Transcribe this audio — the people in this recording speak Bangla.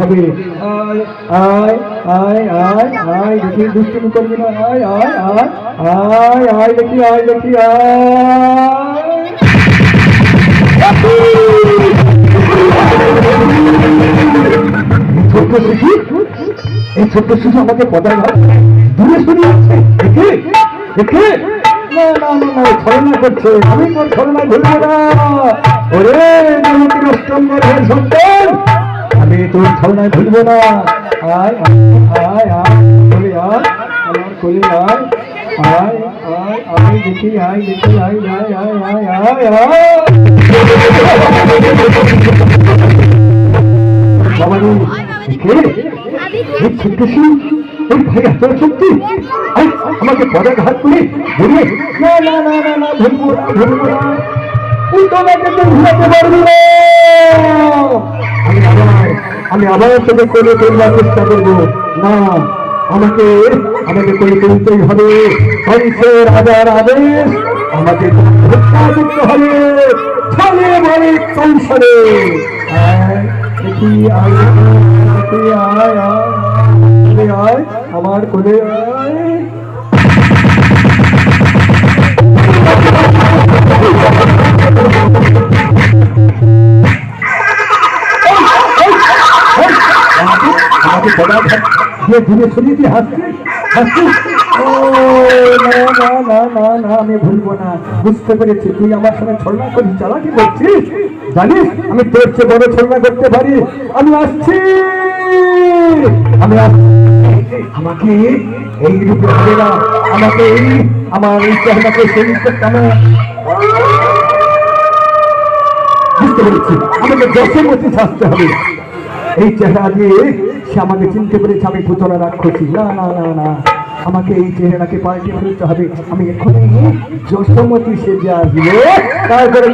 হবে। আয় আয় আয় আয় আয় দেখি দুষ্টুমি করবি না। আয় আয় আয় আয় আয় দেখি আয়। ছোট্ট শিশু, এই ছোট্ট শিশু আমাকে পদার দূরে সরিয়ে যাচ্ছে। দেখে দেখে না না না না ছলনা করছে। আমি তোর ছলনায় ভুলবো না। ওরে সন্তান, আমি তোর ছলনায় ভুলবো না। আয় আয় আয় কোলে আয়, আমার কোলে আয় আয় আয় আয় দেখি আয় দেখি আয় আয় আয় আয় আয় আয়। বাবা রে ভাই এত শক্তি আমাকে পদে ঘাত করে বলে না না না না না ভুলবো না ভুলবো না। তুই তোমাকে তো ভুলাতে পারবি না। আমি আবার তোকে করে তোলবার চেষ্টা করবো না। আমাকে আমাকে করে তুলতেই হবে। কংসের রাজার আদেশ আমাকে হত্যা করতে হবে। ছলে বলে কংসরে দেখি আয় দেখি আয় আয় আয় আমার কোলে আয়। আমি ভুলবো না। বুঝতে পেরেছি তুই আমার সঙ্গে ছলনা করিস, চালাকি করছিস। জানিস আমি তোর চেয়ে বড় ছলনা করতে পারি। আমি আসছি আমি আমাকে এই রূপে হবে না। আমাকে আমার এই চেহারাকে সেই বুঝতে পেরেছি। আমাকে দশের মধ্যে শাস্তে হবে। এই চেহারা দিয়ে সে আমাকে চিনতে পেরেছে আমি পুতলা রাক্ষসী। না না না না, আমাকে এই চেহারাকে পাল্টে ফেলতে হবে। আমি এখনই যশোমতী সেজে আসবো, তারপরে